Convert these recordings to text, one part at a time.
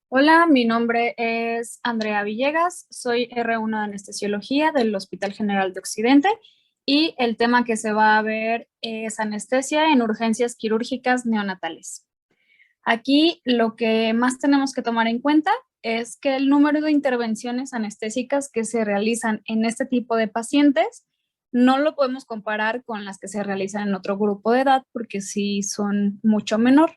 Hola, mi nombre es Andrea Villegas, soy R1 de Anestesiología del Hospital General de Occidente y el tema que se va a ver es anestesia en urgencias quirúrgicas neonatales. Aquí lo que más tenemos que tomar en cuenta es que el número de intervenciones anestésicas que se realizan en este tipo de pacientes no lo podemos comparar con las que se realizan en otro grupo de edad porque sí son mucho menor.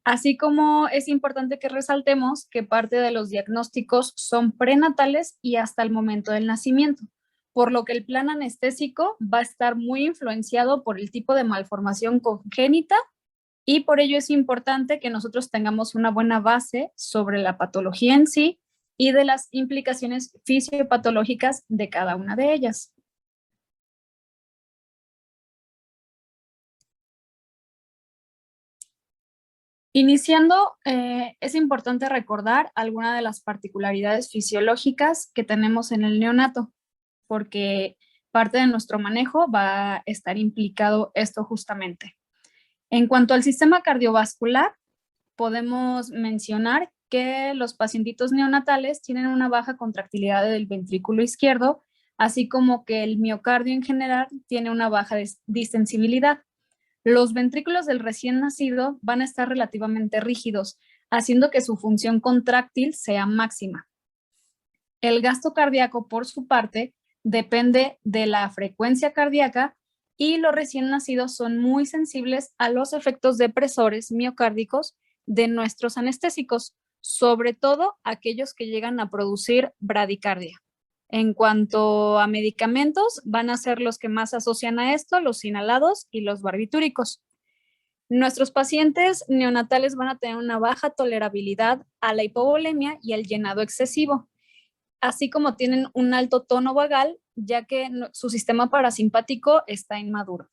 Así como es importante que resaltemos que parte de los diagnósticos son prenatales y hasta el momento del nacimiento, por lo que el plan anestésico va a estar muy influenciado por el tipo de malformación congénita y por ello es importante que nosotros tengamos una buena base sobre la patología en sí y de las implicaciones fisiopatológicas de cada una de ellas. Iniciando, es importante recordar algunas de las particularidades fisiológicas que tenemos en el neonato, porque parte de nuestro manejo va a estar implicado esto justamente. En cuanto al sistema cardiovascular, podemos mencionar que los pacientitos neonatales tienen una baja contractilidad del ventrículo izquierdo, así como que el miocardio en general tiene una baja distensibilidad. Los ventrículos del recién nacido van a estar relativamente rígidos, haciendo que su función contráctil sea máxima. El gasto cardíaco, por su parte, depende de la frecuencia cardíaca y los recién nacidos son muy sensibles a los efectos depresores miocárdicos de nuestros anestésicos, sobre todo aquellos que llegan a producir bradicardia. En cuanto a medicamentos, van a ser los que más asocian a esto, los inhalados y los barbitúricos. Nuestros pacientes neonatales van a tener una baja tolerabilidad a la hipovolemia y al llenado excesivo, así como tienen un alto tono vagal, ya que su sistema parasimpático está inmaduro.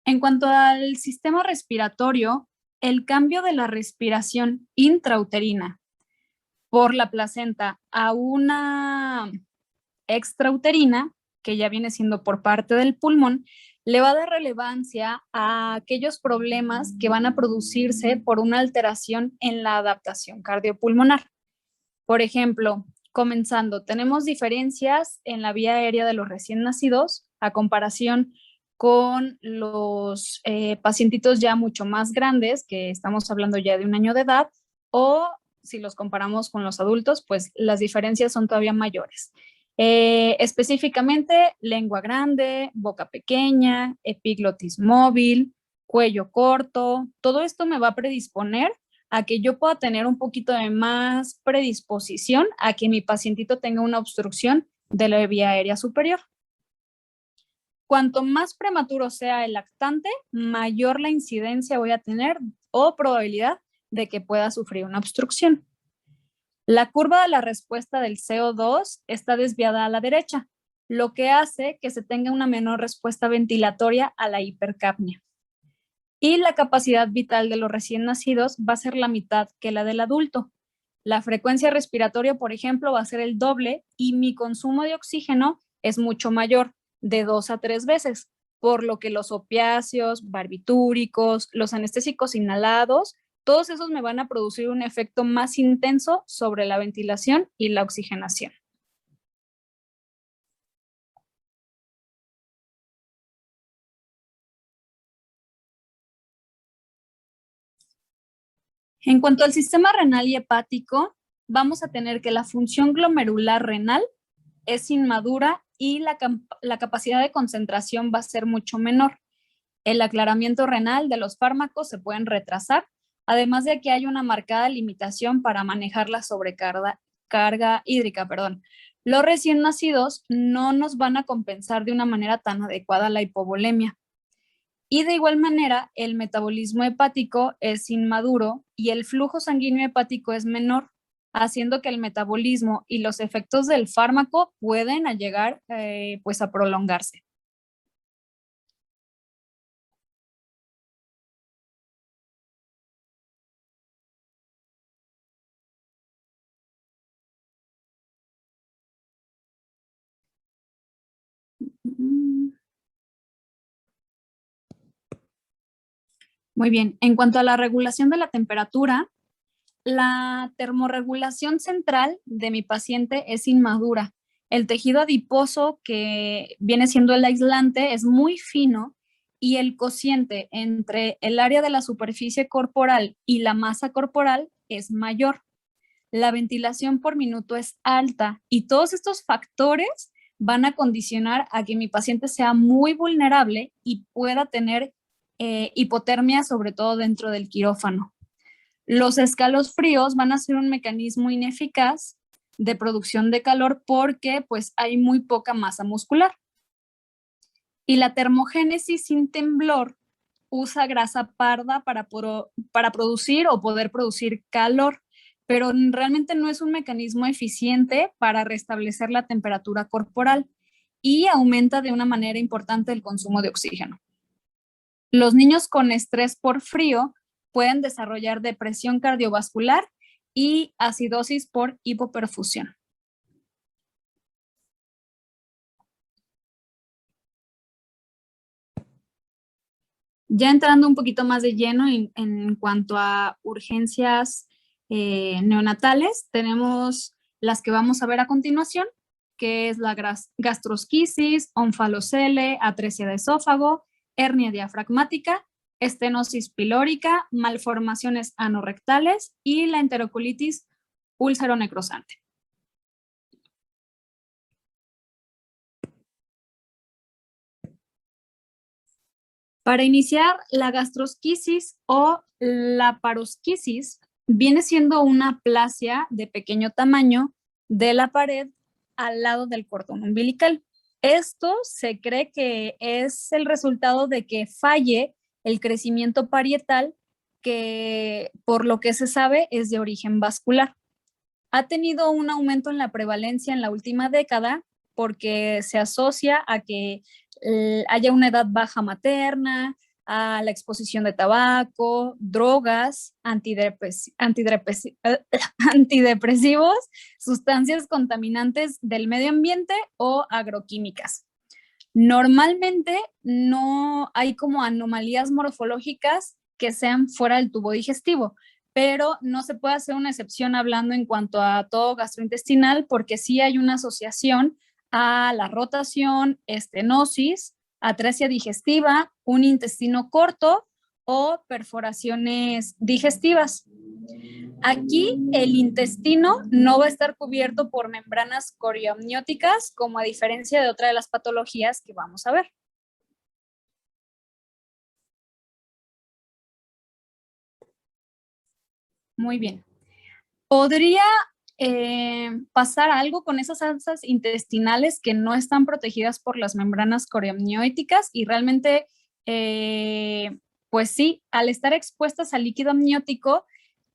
En cuanto al sistema respiratorio, el cambio de la respiración intrauterina por la placenta a una extrauterina, que ya viene siendo por parte del pulmón, le va a dar relevancia a aquellos problemas que van a producirse por una alteración en la adaptación cardiopulmonar. Por ejemplo, comenzando, tenemos diferencias en la vía aérea de los recién nacidos a comparación con los pacientitos ya mucho más grandes, que estamos hablando ya de un año de edad, o si los comparamos con los adultos, pues las diferencias son todavía mayores. Específicamente, lengua grande, boca pequeña, epiglotis móvil, cuello corto, todo esto me va a predisponer a que yo pueda tener un poquito de más predisposición a que mi pacientito tenga una obstrucción de la vía aérea superior. Cuanto más prematuro sea el lactante, mayor la incidencia voy a tener o probabilidad de que pueda sufrir una obstrucción. La curva de la respuesta del CO2 está desviada a la derecha, lo que hace que se tenga una menor respuesta ventilatoria a la hipercapnia. Y la capacidad vital de los recién nacidos va a ser la mitad que la del adulto. La frecuencia respiratoria, por ejemplo, va a ser el doble y mi consumo de oxígeno es mucho mayor, de 2 a 3 veces, por lo que los opiáceos, barbitúricos, los anestésicos inhalados, todos esos me van a producir un efecto más intenso sobre la ventilación y la oxigenación. En cuanto al sistema renal y hepático, vamos a tener que la función glomerular renal es inmadura y la capacidad de concentración va a ser mucho menor. El aclaramiento renal de los fármacos se pueden retrasar, además de que hay una marcada limitación para manejar la sobrecarga hídrica, perdón. Los recién nacidos no nos van a compensar de una manera tan adecuada la hipovolemia. Y de igual manera, el metabolismo hepático es inmaduro y el flujo sanguíneo hepático es menor, haciendo que el metabolismo y los efectos del fármaco pueden llegar pues a prolongarse. Muy bien. En cuanto a la regulación de la temperatura, la termorregulación central de mi paciente es inmadura. El tejido adiposo, que viene siendo el aislante, es muy fino y el cociente entre el área de la superficie corporal y la masa corporal es mayor. La ventilación por minuto es alta y todos estos factores van a condicionar a que mi paciente sea muy vulnerable y pueda tener hipotermia, sobre todo dentro del quirófano. Los escalofríos van a ser un mecanismo ineficaz de producción de calor porque pues hay muy poca masa muscular. Y la termogénesis sin temblor usa grasa parda para producir o poder producir calor, pero realmente no es un mecanismo eficiente para restablecer la temperatura corporal y aumenta de una manera importante el consumo de oxígeno. Los niños con estrés por frío pueden desarrollar depresión cardiovascular y acidosis por hipoperfusión. Ya entrando un poquito más de lleno en cuanto a urgencias neonatales, tenemos las que vamos a ver a continuación, que es la gastrosquisis, onfalocele, atresia de esófago, hernia diafragmática, estenosis pilórica, malformaciones anorrectales y la enterocolitis úlcero-necrosante. Para iniciar, la gastrosquisis o la parosquisis viene siendo una aplasia de pequeño tamaño de la pared al lado del cordón umbilical. Esto se cree que es el resultado de que falle el crecimiento parietal, que por lo que se sabe es de origen vascular. Ha tenido un aumento en la prevalencia en la última década porque se asocia a que haya una edad baja materna, a la exposición de tabaco, drogas, antidepresivos, sustancias contaminantes del medio ambiente o agroquímicas. Normalmente no hay como anomalías morfológicas que sean fuera del tubo digestivo, pero no se puede hacer una excepción hablando en cuanto a todo gastrointestinal porque sí hay una asociación a la rotación, estenosis, atresia digestiva, un intestino corto o perforaciones digestivas. Aquí el intestino no va a estar cubierto por membranas coriamnióticas, como a diferencia de otra de las patologías que vamos a ver. Muy bien. ¿Podría pasar algo con esas alzas intestinales que no están protegidas por las membranas coriamnióticas? Y realmente, pues sí, al estar expuestas al líquido amniótico,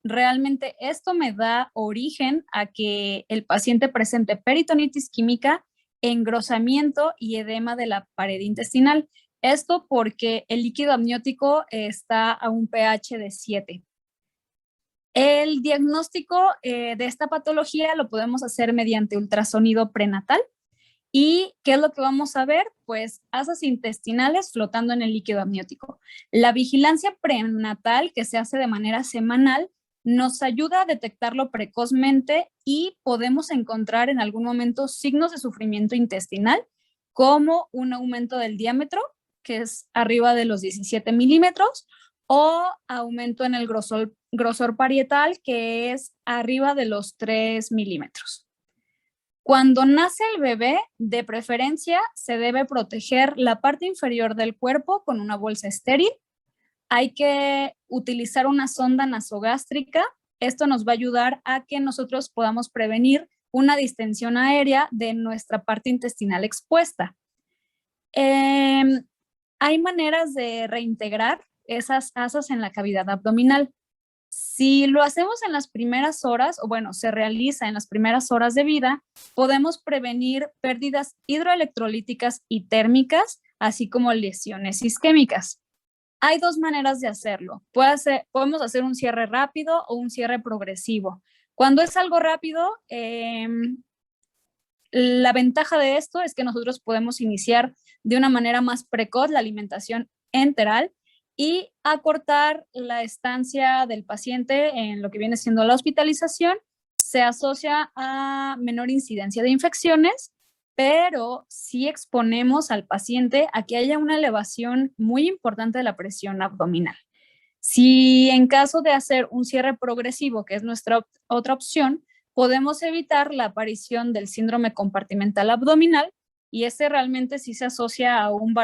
realmente esto me da origen a que el paciente presente peritonitis química, engrosamiento y edema de la pared intestinal. Esto porque el líquido amniótico está a un pH de 7. El diagnóstico de esta patología lo podemos hacer mediante ultrasonido prenatal. ¿Y qué es lo que vamos a ver? Pues asas intestinales flotando en el líquido amniótico. La vigilancia prenatal, que se hace de manera semanal, nos ayuda a detectarlo precozmente y podemos encontrar en algún momento signos de sufrimiento intestinal, como un aumento del diámetro, que es arriba de los 17 milímetros, o aumento en el grosor parietal, que es arriba de los 3 milímetros. Cuando nace el bebé, de preferencia, se debe proteger la parte inferior del cuerpo con una bolsa estéril. Hay que utilizar una sonda nasogástrica. Esto nos va a ayudar a que nosotros podamos prevenir una distensión aérea de nuestra parte intestinal expuesta. Hay maneras de reintegrar esas asas en la cavidad abdominal. Si lo hacemos en las primeras horas, o bueno, se realiza en las primeras horas de vida, podemos prevenir pérdidas hidroelectrolíticas y térmicas, así como lesiones isquémicas. Hay dos maneras de hacerlo. Podemos hacer un cierre rápido o un cierre progresivo. Cuando es algo rápido, la ventaja de esto es que nosotros podemos iniciar de una manera más precoz la alimentación enteral y acortar la estancia del paciente en lo que viene siendo la hospitalización. Se asocia a menor incidencia de infecciones, pero sí exponemos al paciente a que haya una elevación muy importante de la presión abdominal. Si en caso de hacer un cierre progresivo, que es nuestra otra opción, podemos evitar la aparición del síndrome compartimental abdominal, y ese realmente sí se asocia a un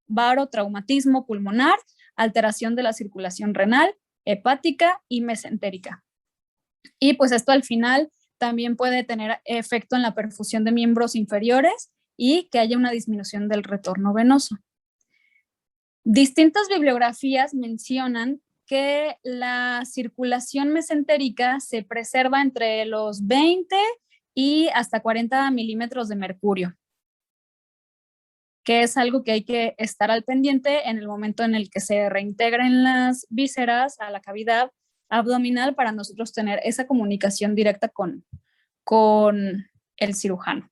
barotraumatismo pulmonar, alteración de la circulación renal, hepática y mesentérica. Y pues esto al final también puede tener efecto en la perfusión de miembros inferiores y que haya una disminución del retorno venoso. Distintas bibliografías mencionan que la circulación mesentérica se preserva entre los 20 y hasta 40 milímetros de mercurio, que es algo que hay que estar al pendiente en el momento en el que se reintegren las vísceras a la cavidad abdominal para nosotros tener esa comunicación directa con el cirujano.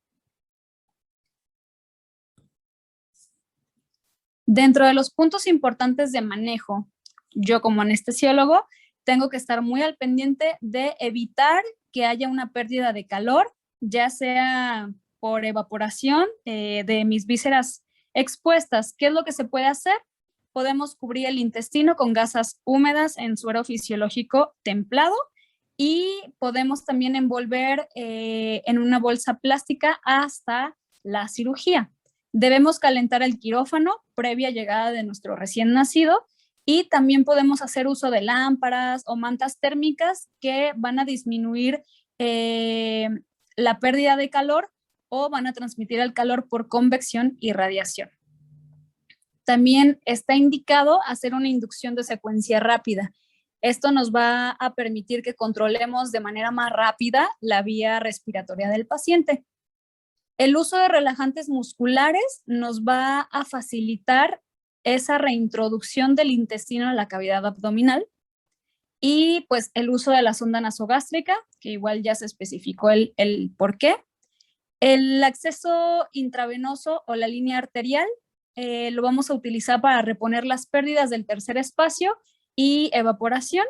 Dentro de los puntos importantes de manejo, yo como anestesiólogo tengo que estar muy al pendiente de evitar que haya una pérdida de calor, ya sea por evaporación de mis vísceras expuestas. ¿Qué es lo que se puede hacer? Podemos cubrir el intestino con gasas húmedas en suero fisiológico templado y podemos también envolver en una bolsa plástica hasta la cirugía. Debemos calentar el quirófano previa llegada de nuestro recién nacido y también podemos hacer uso de lámparas o mantas térmicas que van a disminuir la pérdida de calor o van a transmitir el calor por convección y radiación. También está indicado hacer una inducción de secuencia rápida. Esto nos va a permitir que controlemos de manera más rápida la vía respiratoria del paciente. El uso de relajantes musculares nos va a facilitar esa reintroducción del intestino a la cavidad abdominal y pues el uso de la sonda nasogástrica, que igual ya se especificó el por qué. El acceso intravenoso o la línea arterial lo vamos a utilizar para reponer las pérdidas del tercer espacio y evaporación.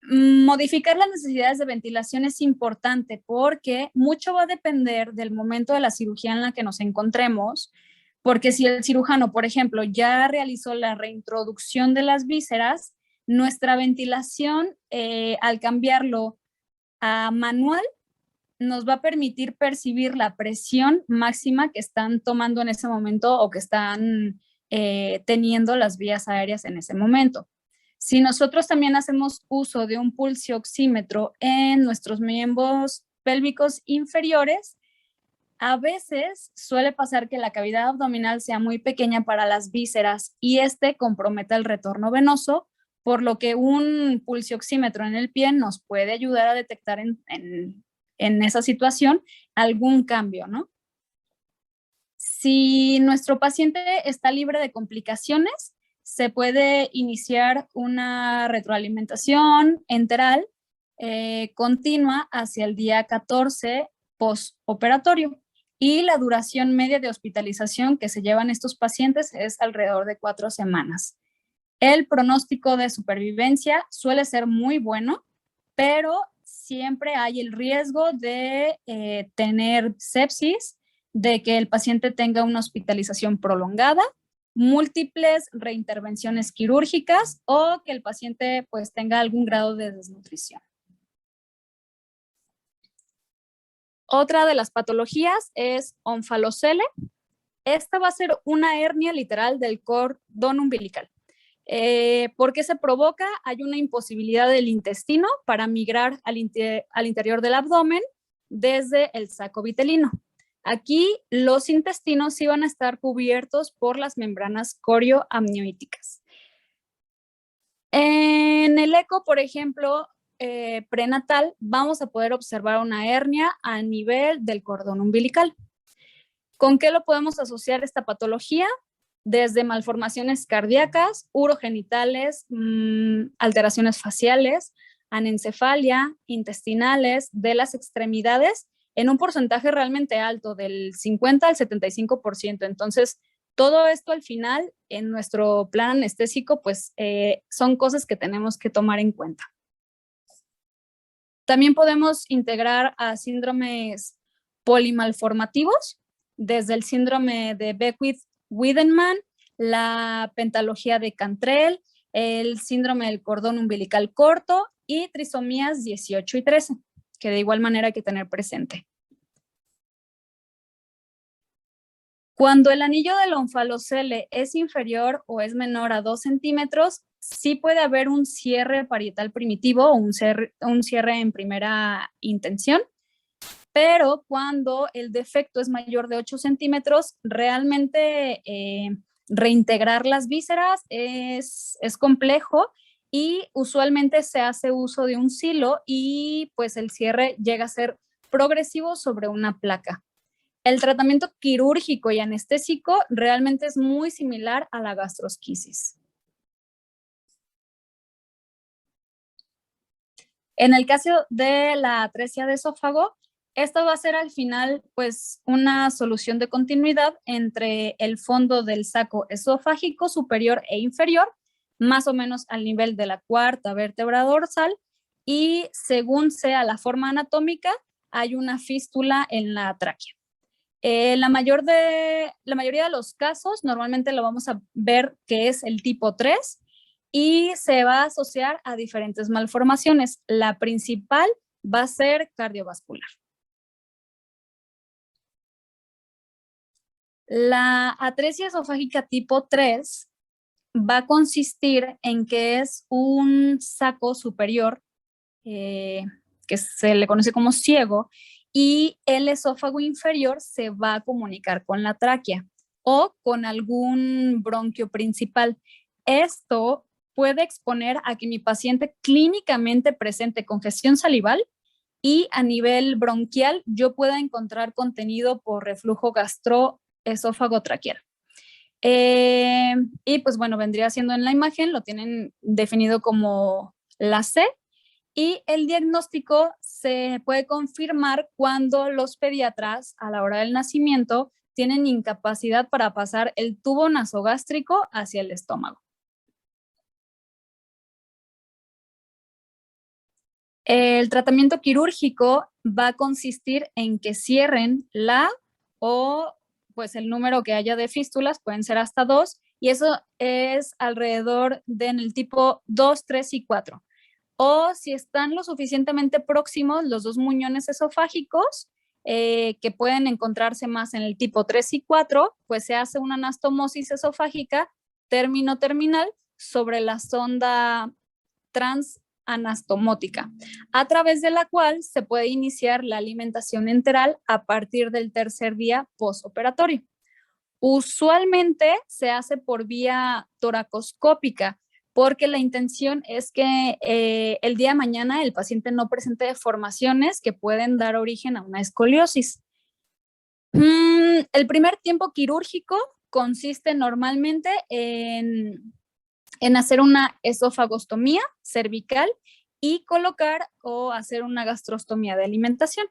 Modificar las necesidades de ventilación es importante porque mucho va a depender del momento de la cirugía en la que nos encontremos, porque si el cirujano, por ejemplo, ya realizó la reintroducción de las vísceras, nuestra ventilación, al cambiarlo a manual, nos va a permitir percibir la presión máxima que están tomando en ese momento o que están teniendo las vías aéreas en ese momento. Si nosotros también hacemos uso de un pulsioxímetro en nuestros miembros pélvicos inferiores, a veces suele pasar que la cavidad abdominal sea muy pequeña para las vísceras y comprometa el retorno venoso, por lo que un pulsioxímetro en el pie nos puede ayudar a detectar en esa situación algún cambio, ¿no? Si nuestro paciente está libre de complicaciones, se puede iniciar una retroalimentación enteral continua hacia el día 14 postoperatorio y la duración media de hospitalización que se llevan estos pacientes es alrededor de 4 semanas. El pronóstico de supervivencia suele ser muy bueno, pero siempre hay el riesgo de tener sepsis, de que el paciente tenga una hospitalización prolongada, múltiples reintervenciones quirúrgicas o que el paciente pues tenga algún grado de desnutrición. Otra de las patologías es onfalocele. Esta va a ser una hernia literal del cordón umbilical. ¿Por qué se provoca? Hay una imposibilidad del intestino para migrar al interior del abdomen desde el saco vitelino. Aquí los intestinos sí van a estar cubiertos por las membranas corioamnióticas. En el eco, por ejemplo, prenatal, vamos a poder observar una hernia a nivel del cordón umbilical. ¿Con qué lo podemos asociar esta patología? Desde malformaciones cardíacas, urogenitales, alteraciones faciales, anencefalia, intestinales, de las extremidades, en un porcentaje realmente alto, del 50 al 75%. Entonces, Todo esto al final en nuestro plan anestésico pues son cosas que tenemos que tomar en cuenta. También podemos integrar a síndromes polimalformativos, desde el síndrome de Beckwith-Wiedemann, la pentalogía de Cantrell, el síndrome del cordón umbilical corto y trisomías 18 y 13, que de igual manera hay que tener presente. Cuando el anillo del onfalocele es inferior o es menor a 2 centímetros, sí puede haber un cierre parietal primitivo o un cierre en primera intención, pero cuando el defecto es mayor de 8 centímetros, realmente reintegrar las vísceras es complejo y usualmente se hace uso de un silo y pues el cierre llega a ser progresivo sobre una placa. El tratamiento quirúrgico y anestésico realmente es muy similar a la gastrosquisis. En el caso de la atresia de esófago, esta va a ser al final pues una solución de continuidad entre el fondo del saco esofágico superior e inferior, más o menos al nivel de la cuarta vértebra dorsal, y según sea la forma anatómica, hay una fístula en la tráquea. La mayoría de los casos normalmente lo vamos a ver que es el tipo 3 y se va a asociar a diferentes malformaciones. La principal va a ser cardiovascular. La atresia esofágica tipo 3 va a consistir en que es un saco superior que se le conoce como ciego, y el esófago inferior se va a comunicar con la tráquea o con algún bronquio principal. Esto puede exponer a que mi paciente clínicamente presente congestión salival y a nivel bronquial yo pueda encontrar contenido por reflujo gastroesófago traqueal. Y pues bueno, vendría siendo en la imagen, lo tienen definido como la C, y el diagnóstico se puede confirmar cuando los pediatras a la hora del nacimiento tienen incapacidad para pasar el tubo nasogástrico hacia el estómago. El tratamiento quirúrgico va a consistir en que cierren la o pues el número que haya de fístulas, pueden ser hasta 2, y eso es alrededor de en el tipo 2, 3 y 4. O si están lo suficientemente próximos los dos muñones esofágicos, que pueden encontrarse más en el tipo 3 y 4, pues se hace una anastomosis esofágica término-terminal sobre la sonda transanastomótica, a través de la cual se puede iniciar la alimentación enteral a partir del tercer día postoperatorio. Usualmente se hace por vía toracoscópica, porque la intención es que el día de mañana el paciente no presente deformaciones que pueden dar origen a una escoliosis. El primer tiempo quirúrgico consiste normalmente en hacer una esofagostomía cervical y colocar o hacer una gastrostomía de alimentación.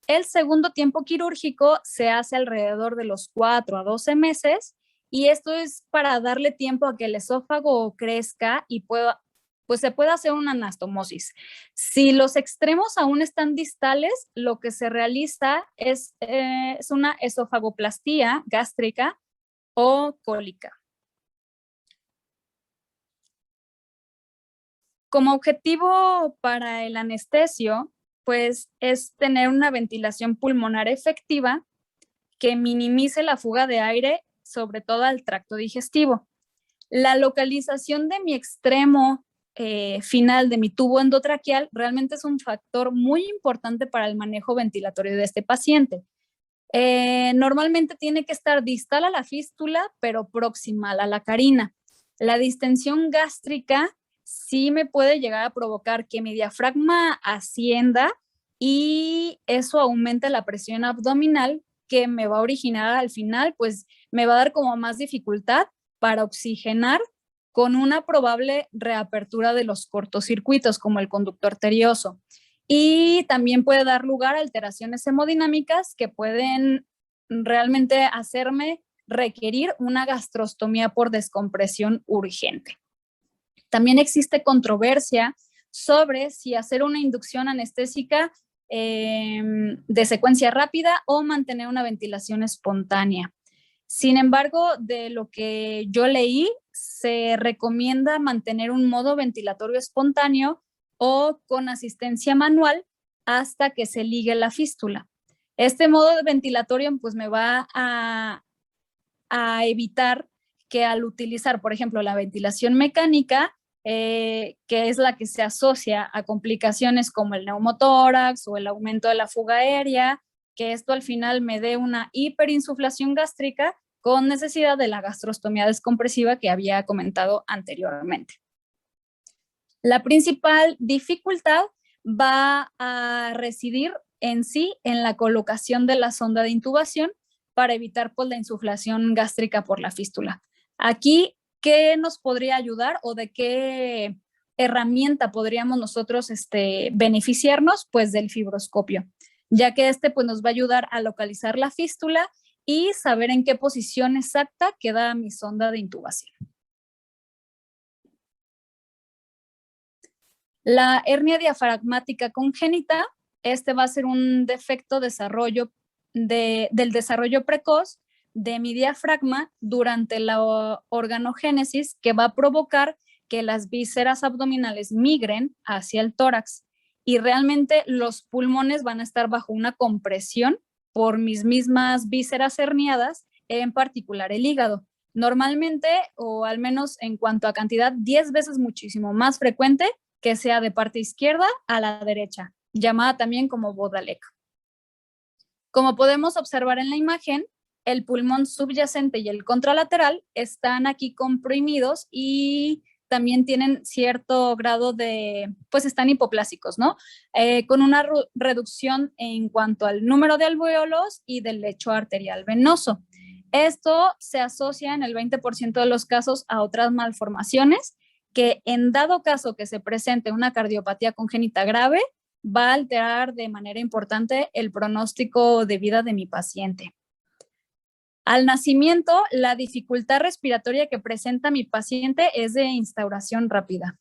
El segundo tiempo quirúrgico se hace alrededor de los 4 a 12 meses, y esto es para darle tiempo a que el esófago crezca y se pueda hacer una anastomosis. Si los extremos aún están distales, lo que se realiza es una esofagoplastía gástrica o cólica. Como objetivo para el anestesio, pues es tener una ventilación pulmonar efectiva que minimice la fuga de aire, sobre todo al tracto digestivo. La localización de mi extremo final de mi tubo endotraqueal realmente es un factor muy importante para el manejo ventilatorio de este paciente. Normalmente tiene que estar distal a la fístula, pero proximal a la carina. La distensión gástrica sí me puede llegar a provocar que mi diafragma ascienda y eso aumenta la presión abdominal, que me va a originar al final, pues me va a dar como más dificultad para oxigenar, con una probable reapertura de los cortocircuitos como el conducto arterioso. Y también puede dar lugar a alteraciones hemodinámicas que pueden realmente hacerme requerir una gastrostomía por descompresión urgente. También existe controversia sobre si hacer una inducción anestésica de secuencia rápida o mantener una ventilación espontánea. Sin embargo, de lo que yo leí, se recomienda mantener un modo ventilatorio espontáneo o con asistencia manual hasta que se ligue la fístula. Este modo de ventilatorio pues me va a evitar que al utilizar, por ejemplo, la ventilación mecánica, que es la que se asocia a complicaciones como el neumotórax o el aumento de la fuga aérea, que esto al final me dé una hiperinsuflación gástrica con necesidad de la gastrostomía descompresiva que había comentado anteriormente. La principal dificultad va a residir en sí en la colocación de la sonda de intubación para evitar pues, la insuflación gástrica por la fístula. Aquí, ¿qué nos podría ayudar o de qué herramienta podríamos nosotros beneficiarnos? Pues del fibroscopio, ya que pues, nos va a ayudar a localizar la fístula y saber en qué posición exacta queda mi sonda de intubación. La hernia diafragmática congénita, va a ser un defecto del desarrollo precoz de mi diafragma durante la organogénesis que va a provocar que las vísceras abdominales migren hacia el tórax y realmente los pulmones van a estar bajo una compresión por mis mismas vísceras herniadas, en particular el hígado. Normalmente, o al menos en cuanto a cantidad, 10 veces muchísimo más frecuente que sea de parte izquierda a la derecha, llamada también como Bodalek. Como podemos observar en la imagen, el pulmón subyacente y el contralateral están aquí comprimidos y también tienen cierto grado de, pues están hipoplásicos, ¿no? Con una reducción en cuanto al número de alvéolos y del lecho arterial venoso. Esto se asocia en el 20% de los casos a otras malformaciones que en dado caso que se presente una cardiopatía congénita grave, va a alterar de manera importante el pronóstico de vida de mi paciente. Al nacimiento, la dificultad respiratoria que presenta mi paciente es de instauración rápida.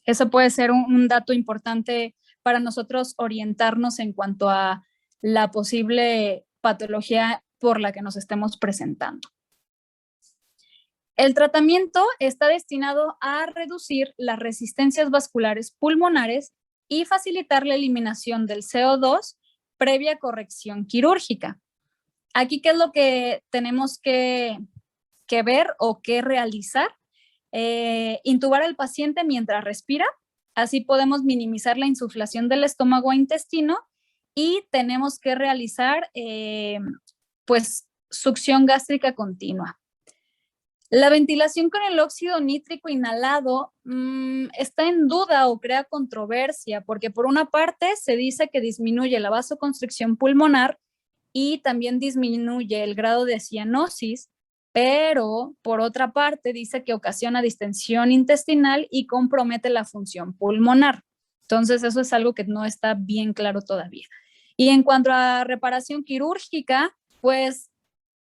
Eso puede ser un dato importante para nosotros orientarnos en cuanto a la posible patología por la que nos estemos presentando. El tratamiento está destinado a reducir las resistencias vasculares pulmonares y facilitar la eliminación del CO2 previa corrección quirúrgica. Aquí, ¿qué es lo que tenemos que ver o que realizar? Intubar al paciente mientras respira, así podemos minimizar la insuflación del estómago e intestino y tenemos que realizar pues succión gástrica continua. La ventilación con el óxido nítrico inhalado está en duda o crea controversia porque por una parte se dice que disminuye la vasoconstricción pulmonar y también disminuye el grado de cianosis, pero por otra parte dice que ocasiona distensión intestinal y compromete la función pulmonar. Entonces eso es algo que no está bien claro todavía. Y en cuanto a reparación quirúrgica, pues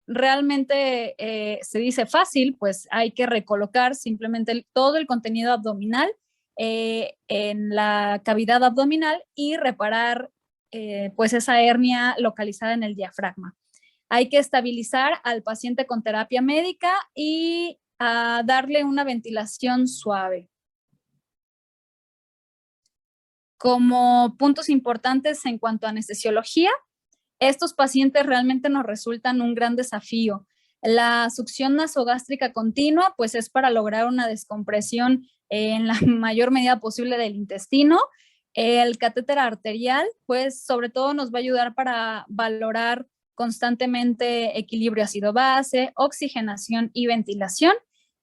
realmente se dice fácil, pues hay que recolocar simplemente todo el contenido abdominal en la cavidad abdominal y reparar pues esa hernia localizada en el diafragma. Hay que estabilizar al paciente con terapia médica y darle una ventilación suave. Como puntos importantes en cuanto a anestesiología, estos pacientes realmente nos resultan un gran desafío. La succión nasogástrica continua, pues es para lograr una descompresión en la mayor medida posible del intestino. El catéter arterial, pues sobre todo nos va a ayudar para valorar constantemente equilibrio ácido-base, oxigenación y ventilación.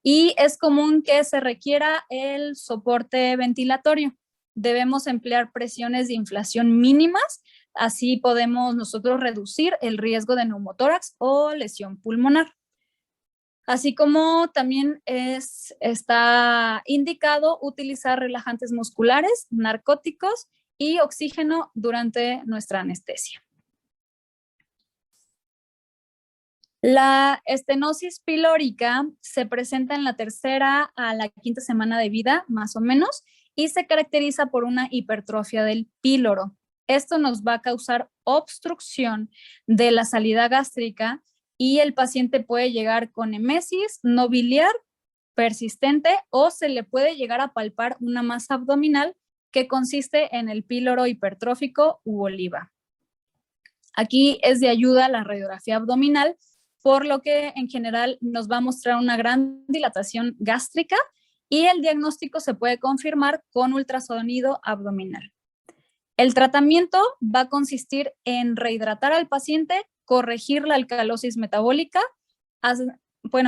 Y es común que se requiera el soporte ventilatorio. Debemos emplear presiones de inflación mínimas. Así podemos nosotros reducir el riesgo de neumotórax o lesión pulmonar. Así como también está indicado utilizar relajantes musculares, narcóticos y oxígeno durante nuestra anestesia. La estenosis pilórica se presenta en la tercera a la quinta semana de vida, más o menos, y se caracteriza por una hipertrofia del píloro. Esto nos va a causar obstrucción de la salida gástrica y el paciente puede llegar con emesis no biliar persistente o se le puede llegar a palpar una masa abdominal que consiste en el píloro hipertrófico u oliva. Aquí es de ayuda la radiografía abdominal, por lo que en general nos va a mostrar una gran dilatación gástrica y el diagnóstico se puede confirmar con ultrasonido abdominal. El tratamiento va a consistir en rehidratar al paciente, corregir la alcalosis metabólica,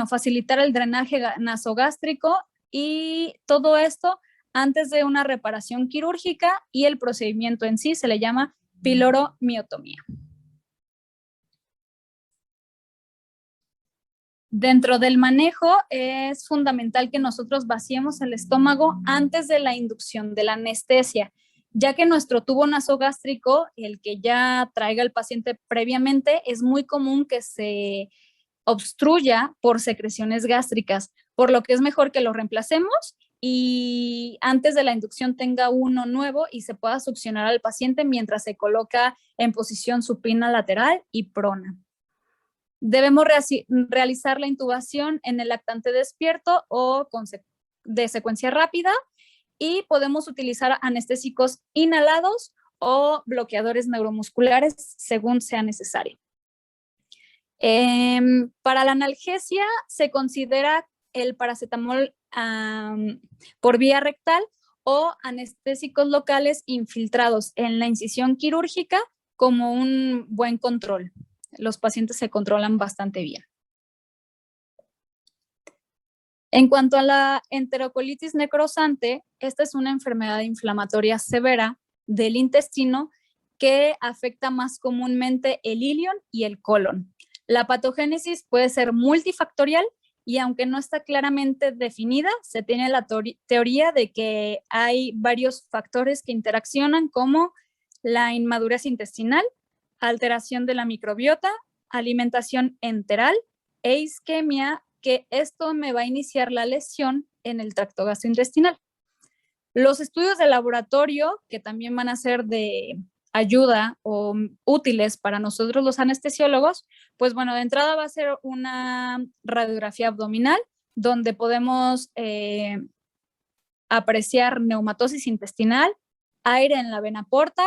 facilitar el drenaje nasogástrico y todo esto antes de una reparación quirúrgica, y el procedimiento en sí se le llama piloromiotomía. Dentro del manejo es fundamental que nosotros vaciemos el estómago antes de la inducción de la anestesia, ya que nuestro tubo nasogástrico, el que ya traiga el paciente previamente, es muy común que se obstruya por secreciones gástricas, por lo que es mejor que lo reemplacemos y antes de la inducción tenga uno nuevo y se pueda succionar al paciente mientras se coloca en posición supina lateral y prona. Debemos realizar la intubación en el lactante despierto o de secuencia rápida, y podemos utilizar anestésicos inhalados o bloqueadores neuromusculares según sea necesario. Para la analgesia se considera el paracetamol por vía rectal o anestésicos locales infiltrados en la incisión quirúrgica como un buen control. Los pacientes se controlan bastante bien. En cuanto a la enterocolitis necrosante, esta es una enfermedad inflamatoria severa del intestino que afecta más comúnmente el ilion y el colon. La patogénesis puede ser multifactorial y aunque no está claramente definida, se tiene la teoría de que hay varios factores que interaccionan, como la inmadurez intestinal, alteración de la microbiota, alimentación enteral e isquemia, que esto me va a iniciar la lesión en el tracto gastrointestinal. Los estudios de laboratorio, que también van a ser de ayuda o útiles para nosotros los anestesiólogos, pues bueno, de entrada va a ser una radiografía abdominal donde podemos apreciar neumatosis intestinal, aire en la vena porta,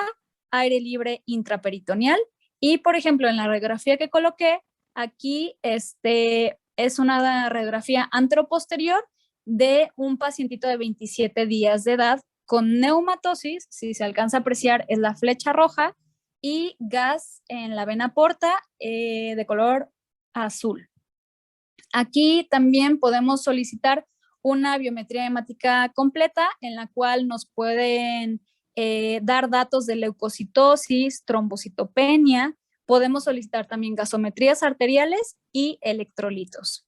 aire libre intraperitoneal, y por ejemplo en la radiografía que coloqué aquí, es una radiografía anteroposterior de un pacientito de 27 días de edad con neumatosis, si se alcanza a apreciar es la flecha roja, y gas en la vena porta de color azul. Aquí también podemos solicitar una biometría hemática completa en la cual nos pueden dar datos de leucocitosis, trombocitopenia. Podemos solicitar también gasometrías arteriales y electrolitos.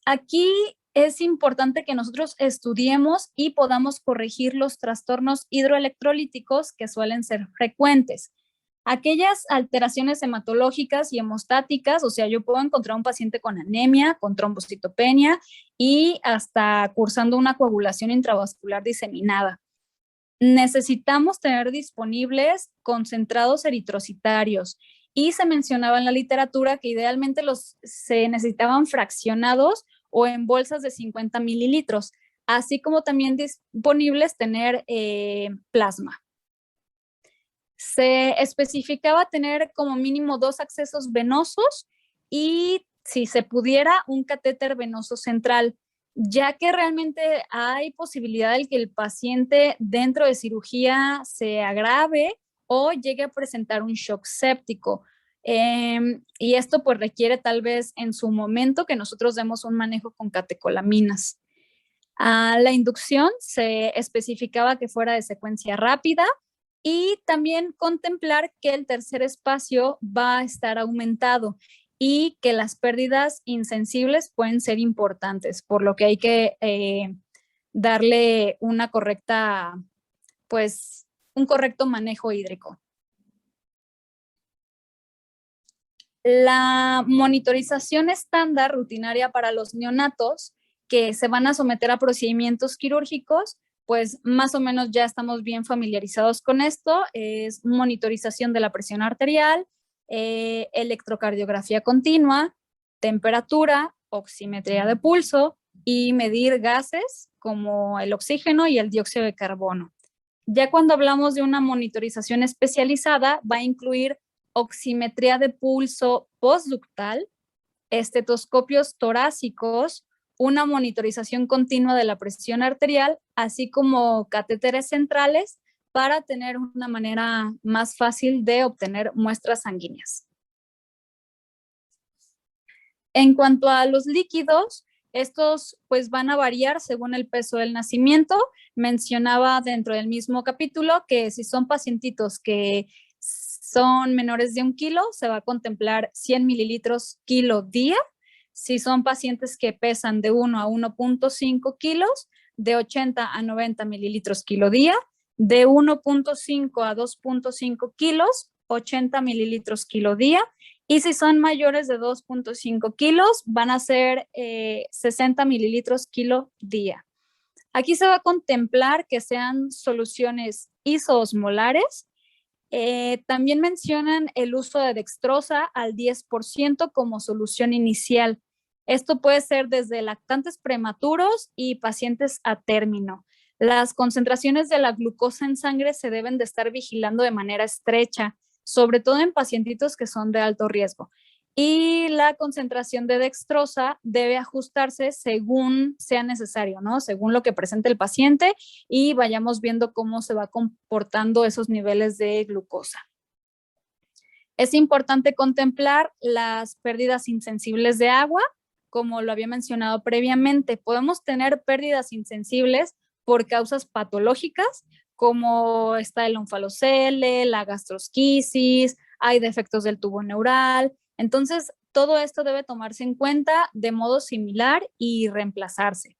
Aquí es importante que nosotros estudiemos y podamos corregir los trastornos hidroelectrolíticos que suelen ser frecuentes. Aquellas alteraciones hematológicas y hemostáticas, o sea, yo puedo encontrar un paciente con anemia, con trombocitopenia y hasta cursando una coagulación intravascular diseminada. Necesitamos tener disponibles concentrados eritrocitarios, y se mencionaba en la literatura que idealmente se necesitaban fraccionados o en bolsas de 50 mililitros, así como también disponibles tener plasma. Se especificaba tener como mínimo 2 accesos venosos y, si se pudiera, un catéter venoso central, ya que realmente hay posibilidad de que el paciente dentro de cirugía se agrave o llegue a presentar un shock séptico. Y esto pues requiere tal vez en su momento que nosotros demos un manejo con catecolaminas. La inducción se especificaba que fuera de secuencia rápida, y también contemplar que el tercer espacio va a estar aumentado y que las pérdidas insensibles pueden ser importantes, por lo que hay que darle una correcta, pues, un correcto manejo hídrico. La monitorización estándar rutinaria para los neonatos que se van a someter a procedimientos quirúrgicos, pues más o menos ya estamos bien familiarizados con esto, es monitorización de la presión arterial, electrocardiografía continua, temperatura, oximetría de pulso y medir gases como el oxígeno y el dióxido de carbono. Ya cuando hablamos de una monitorización especializada, va a incluir oximetría de pulso postductal, estetoscopios torácicos, una monitorización continua de la presión arterial, así como catéteres centrales para tener una manera más fácil de obtener muestras sanguíneas. En cuanto a los líquidos, estos pues van a variar según el peso del nacimiento. Mencionaba dentro del mismo capítulo que si son pacientitos que son menores de 1 kilo, se va a contemplar 100 mililitros kilo día. Si son pacientes que pesan de 1 a 1.5 kilos, de 80 a 90 mililitros kilo día. De 1.5 a 2.5 kilos, 80 mililitros kilo día. Y si son mayores de 2.5 kilos, van a ser 60 mililitros kilo día. Aquí se va a contemplar que sean soluciones isoosmolares. También mencionan el uso de dextrosa al 10% como solución inicial. Esto puede ser desde lactantes prematuros y pacientes a término. Las concentraciones de la glucosa en sangre se deben de estar vigilando de manera estrecha, sobre todo en pacientitos que son de alto riesgo. Y la concentración de dextrosa debe ajustarse según sea necesario, ¿no? Según lo que presente el paciente y vayamos viendo cómo se va comportando esos niveles de glucosa. Es importante contemplar las pérdidas insensibles de agua, como lo había mencionado previamente. Podemos tener pérdidas insensibles por causas patológicas, como está el onfalocele, la gastrosquisis, hay defectos del tubo neural. Entonces, todo esto debe tomarse en cuenta de modo similar y reemplazarse.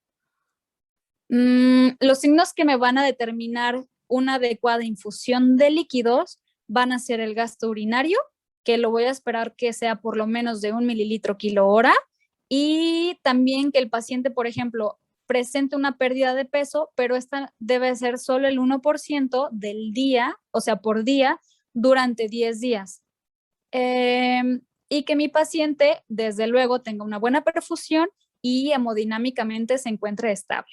Los signos que me van a determinar una adecuada infusión de líquidos van a ser el gasto urinario, que lo voy a esperar que sea por lo menos de 1 mililitro kilo hora, y también que el paciente, por ejemplo, presente una pérdida de peso, pero esta debe ser solo el 1% del día, o sea, por día, durante 10 días. Y que mi paciente, desde luego, tenga una buena perfusión y hemodinámicamente se encuentre estable.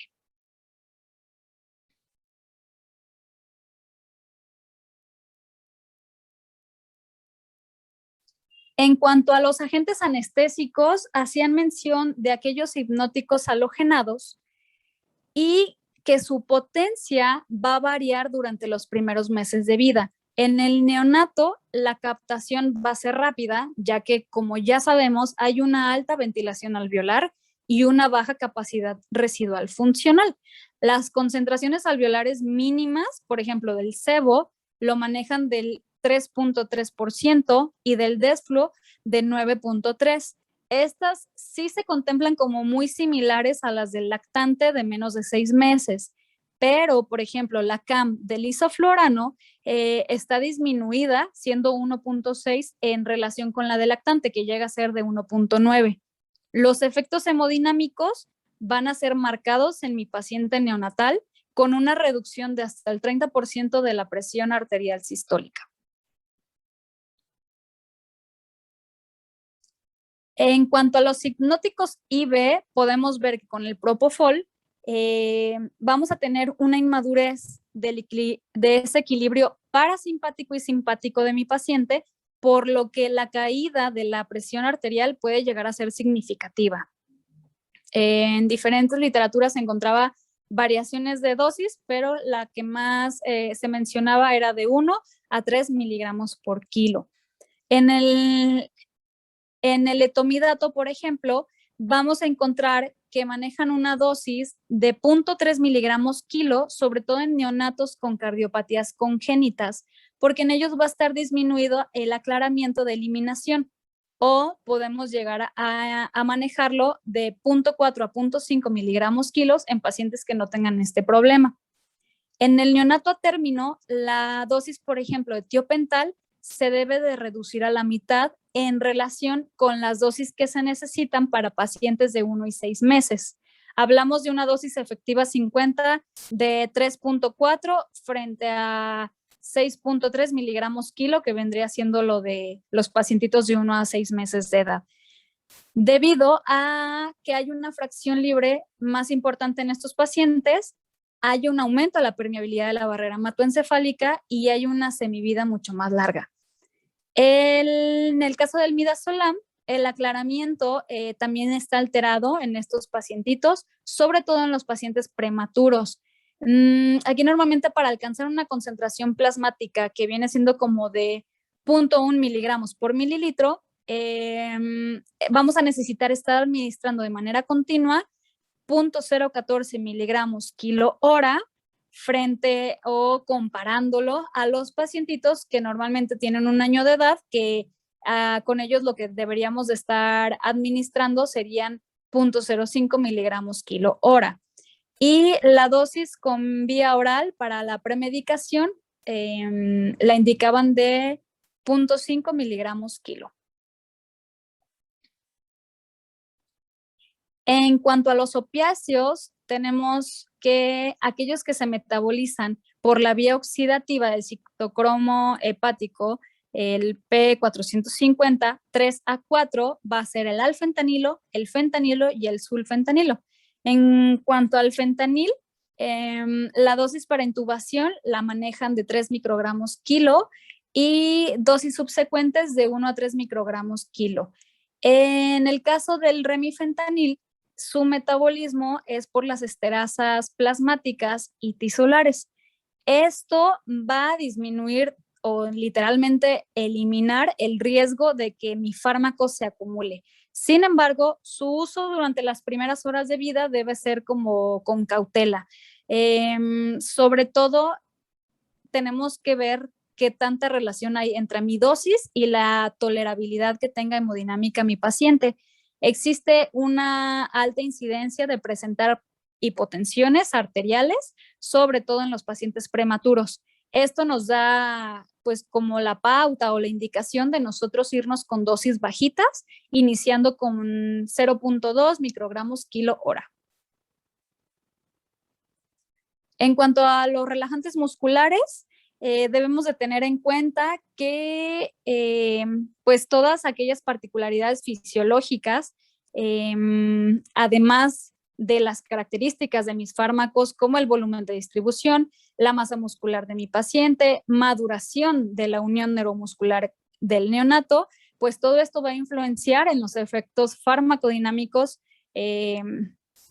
En cuanto a los agentes anestésicos, hacían mención de aquellos hipnóticos halogenados y que su potencia va a variar durante los primeros meses de vida. En el neonato, la captación va a ser rápida, ya que, como ya sabemos, hay una alta ventilación alveolar y una baja capacidad residual funcional. Las concentraciones alveolares mínimas, por ejemplo, del sebo, lo manejan del 3.3% y del desfluo de 9.3%. Estas sí se contemplan como muy similares a las del lactante de menos de 6 meses, pero, por ejemplo, la CAM del isoflurano está disminuida, siendo 1.6 en relación con la del lactante, que llega a ser de 1.9. Los efectos hemodinámicos van a ser marcados en mi paciente neonatal con una reducción de hasta el 30% de la presión arterial sistólica. En cuanto a los hipnóticos IV, podemos ver que con el propofol vamos a tener una inmadurez de ese equilibrio parasimpático y simpático de mi paciente, por lo que la caída de la presión arterial puede llegar a ser significativa. En diferentes literaturas se encontraba variaciones de dosis, pero la que más se mencionaba era de 1 a 3 miligramos por kilo. En el etomidato, por ejemplo, vamos a encontrar que manejan una dosis de 0.3 miligramos kilo, sobre todo en neonatos con cardiopatías congénitas, porque en ellos va a estar disminuido el aclaramiento de eliminación, o podemos llegar a manejarlo de 0.4 a 0.5 miligramos kilos en pacientes que no tengan este problema. En el neonato a término, la dosis, por ejemplo, de tiopental se debe de reducir a la mitad en relación con las dosis que se necesitan para pacientes de 1 y 6 meses. Hablamos de una dosis efectiva 50 de 3.4 frente a 6.3 miligramos kilo, que vendría siendo lo de los pacientitos de 1 a 6 meses de edad. Debido a que hay una fracción libre más importante en estos pacientes, hay un aumento de la permeabilidad de la barrera hematoencefálica y hay una semivida mucho más larga. En el caso del midazolam, el aclaramiento también está alterado en estos pacientitos, sobre todo en los pacientes prematuros. Aquí normalmente para alcanzar una concentración plasmática que viene siendo como de 0.1 miligramos por mililitro, vamos a necesitar estar administrando de manera continua 0.014 miligramos kilo hora frente o comparándolo a los pacientitos que normalmente tienen 1 año de edad, que con ellos lo que deberíamos de estar administrando serían 0.05 miligramos kilo hora. Y la dosis con vía oral para la premedicación la indicaban de 0.5 miligramos kilo. En cuanto a los opiáceos, tenemos que aquellos que se metabolizan por la vía oxidativa del citocromo hepático, el P450, 3 a 4 va a ser el alfentanilo, el fentanilo y el sulfentanilo. En cuanto al fentanil, la dosis para intubación la manejan de 3 microgramos kilo y dosis subsecuentes de 1 a 3 microgramos kilo. En el caso del remifentanil, su metabolismo es por las esterasas plasmáticas y tisolares. Esto va a disminuir o literalmente eliminar el riesgo de que mi fármaco se acumule. Sin embargo, su uso durante las primeras horas de vida debe ser como con cautela. Sobre todo, tenemos que ver qué tanta relación hay entre mi dosis y la tolerabilidad que tenga hemodinámica mi paciente. Existe una alta incidencia de presentar hipotensiones arteriales, sobre todo en los pacientes prematuros. Esto nos da pues como la pauta o la indicación de nosotros irnos con dosis bajitas, iniciando con 0.2 microgramos kilo hora. En cuanto a los relajantes musculares, debemos de tener en cuenta que pues todas aquellas particularidades fisiológicas, además de las características de mis fármacos como el volumen de distribución, la masa muscular de mi paciente, maduración de la unión neuromuscular del neonato, pues todo esto va a influenciar en los efectos farmacodinámicos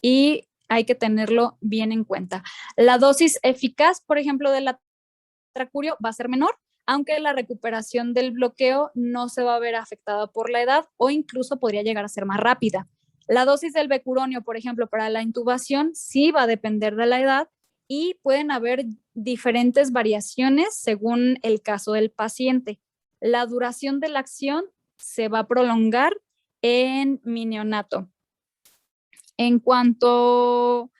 y hay que tenerlo bien en cuenta. La dosis eficaz, por ejemplo, del atracurio va a ser menor, aunque la recuperación del bloqueo no se va a ver afectada por la edad o incluso podría llegar a ser más rápida. La dosis del becuronio, por ejemplo, para la intubación sí va a depender de la edad y pueden haber diferentes variaciones según el caso del paciente. La duración de la acción se va a prolongar en mi neonato. En cuanto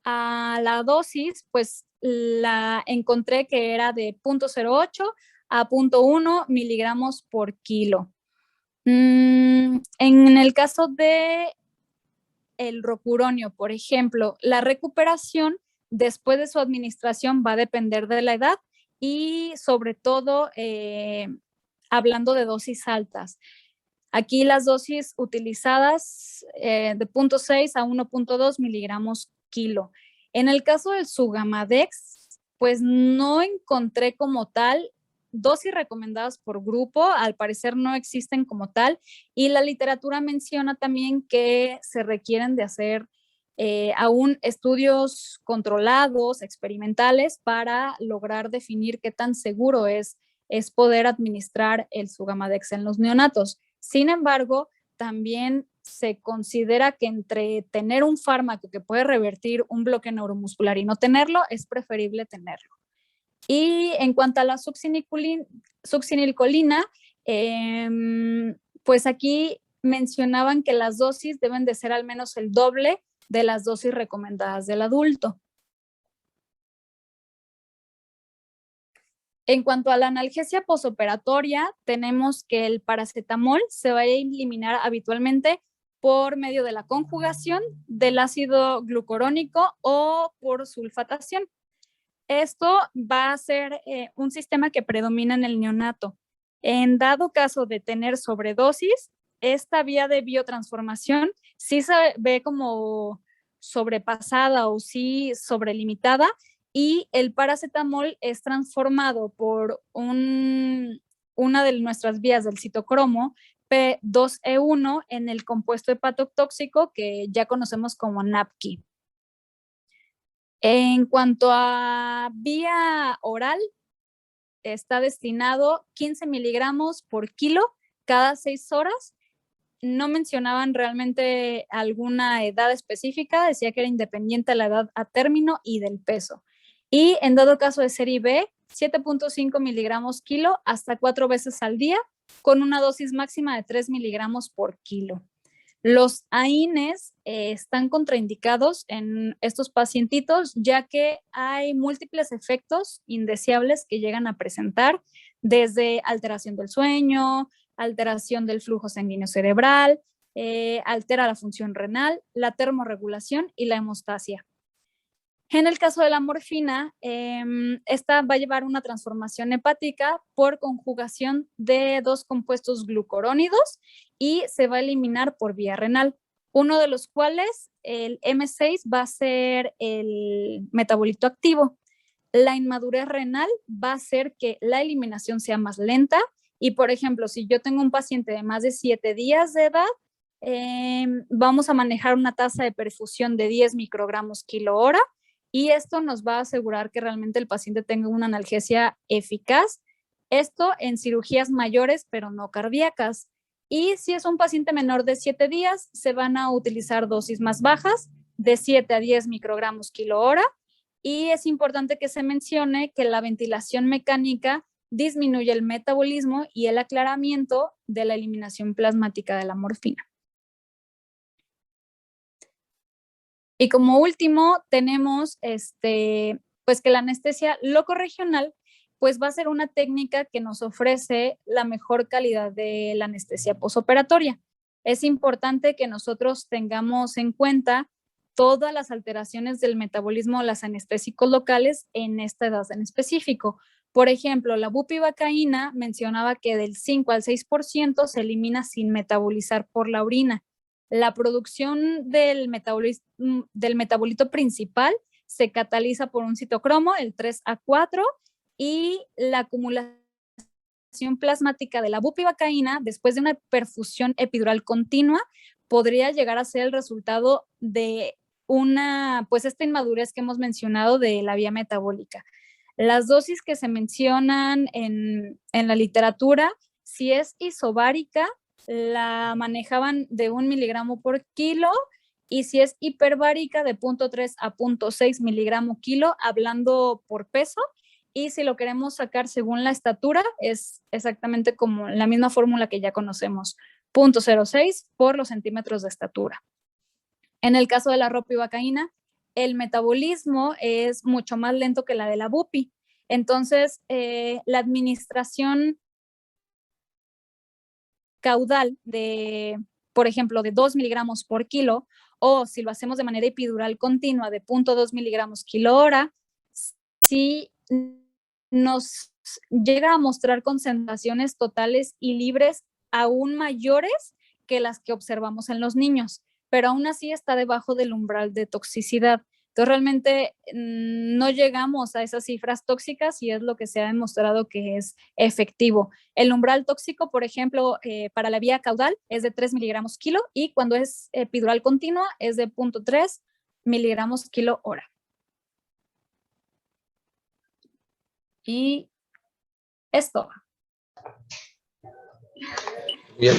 a la dosis, pues la encontré que era de 0.08 a 0.1 miligramos por kilo. En el caso de el rocuronio, por ejemplo, la recuperación después de su administración va a depender de la edad y sobre todo hablando de dosis altas. Aquí las dosis utilizadas de 0.6 a 1.2 miligramos kilo. En el caso del Sugamadex, pues no encontré como tal dosis recomendadas por grupo, al parecer no existen como tal, y la literatura menciona también que se requieren de hacer aún estudios controlados, experimentales, para lograr definir qué tan seguro es poder administrar el Sugamadex en los neonatos. Sin embargo, también se considera que entre tener un fármaco que puede revertir un bloqueo neuromuscular y no tenerlo, es preferible tenerlo. Y en cuanto a la succinilcolina, pues aquí mencionaban que las dosis deben de ser al menos el doble de las dosis recomendadas del adulto. En cuanto a la analgesia posoperatoria, tenemos que el paracetamol se va a eliminar habitualmente por medio de la conjugación del ácido glucurónico o por sulfatación. Esto va a ser un sistema que predomina en el neonato. En dado caso de tener sobredosis, esta vía de biotransformación sí se ve como sobrepasada o sí sobrelimitada, y el paracetamol es transformado por una de nuestras vías del citocromo P2E1 en el compuesto hepatotóxico que ya conocemos como NAPQI. En cuanto a vía oral, está destinado 15 miligramos por kilo cada 6 horas. No mencionaban realmente alguna edad específica, decía que era independiente de la edad a término y del peso. Y en dado caso de serie B, 7.5 miligramos kilo hasta 4 veces al día, con una dosis máxima de 3 miligramos por kilo. Los AINES están contraindicados en estos pacientitos, ya que hay múltiples efectos indeseables que llegan a presentar, desde alteración del sueño, alteración del flujo sanguíneo cerebral, altera la función renal, la termorregulación y la hemostasia. En el caso de la morfina, esta va a llevar una transformación hepática por conjugación de 2 compuestos glucurónidos y se va a eliminar por vía renal, uno de los cuales, el M6, va a ser el metabolito activo. La inmadurez renal va a hacer que la eliminación sea más lenta y, por ejemplo, si yo tengo un paciente de más de 7 días de edad, vamos a manejar una tasa de perfusión de 10 microgramos kilo hora, y esto nos va a asegurar que realmente el paciente tenga una analgesia eficaz. Esto en cirugías mayores, pero no cardíacas. Y si es un paciente menor de 7 días, se van a utilizar dosis más bajas, de 7 a 10 microgramos kilo hora. Y es importante que se mencione que la ventilación mecánica disminuye el metabolismo y el aclaramiento de la eliminación plasmática de la morfina. Y como último, tenemos pues que la anestesia locorregional pues va a ser una técnica que nos ofrece la mejor calidad de la anestesia posoperatoria. Es importante que nosotros tengamos en cuenta todas las alteraciones del metabolismo de los anestésicos locales en esta edad en específico. Por ejemplo, la bupivacaína mencionaba que del 5 al 6% se elimina sin metabolizar por la orina. La producción del metabolito principal se cataliza por un citocromo, el 3A4, y la acumulación plasmática de la bupivacaína después de una perfusión epidural continua podría llegar a ser el resultado de esta inmadurez que hemos mencionado de la vía metabólica. Las dosis que se mencionan en la literatura, si es isobárica, la manejaban de 1 miligramo por kilo, y si es hiperbárica de 0.3 a 0.6 miligramo kilo, hablando por peso, y si lo queremos sacar según la estatura, es exactamente como la misma fórmula que ya conocemos, 0.06 por los centímetros de estatura. En el caso de la ropivacaína, el metabolismo es mucho más lento que la de la bupi. Entonces, la administración caudal de, por ejemplo, de 2 miligramos por kilo, o si lo hacemos de manera epidural continua de 0.2 miligramos kilo hora, sí nos llega a mostrar concentraciones totales y libres aún mayores que las que observamos en los niños, pero aún así está debajo del umbral de toxicidad. Entonces realmente no llegamos a esas cifras tóxicas y es lo que se ha demostrado que es efectivo. El umbral tóxico, por ejemplo, para la vía caudal es de 3 miligramos kilo, y cuando es epidural continua es de 0.3 miligramos kilo hora. Y esto. Bien,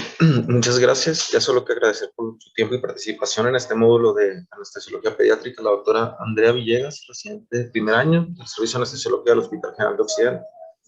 muchas gracias. Ya solo que agradecer por su tiempo y participación en este módulo de anestesiología pediátrica, la doctora Andrea Villegas, residente de primer año del Servicio de Anestesiología del Hospital General de Occidente.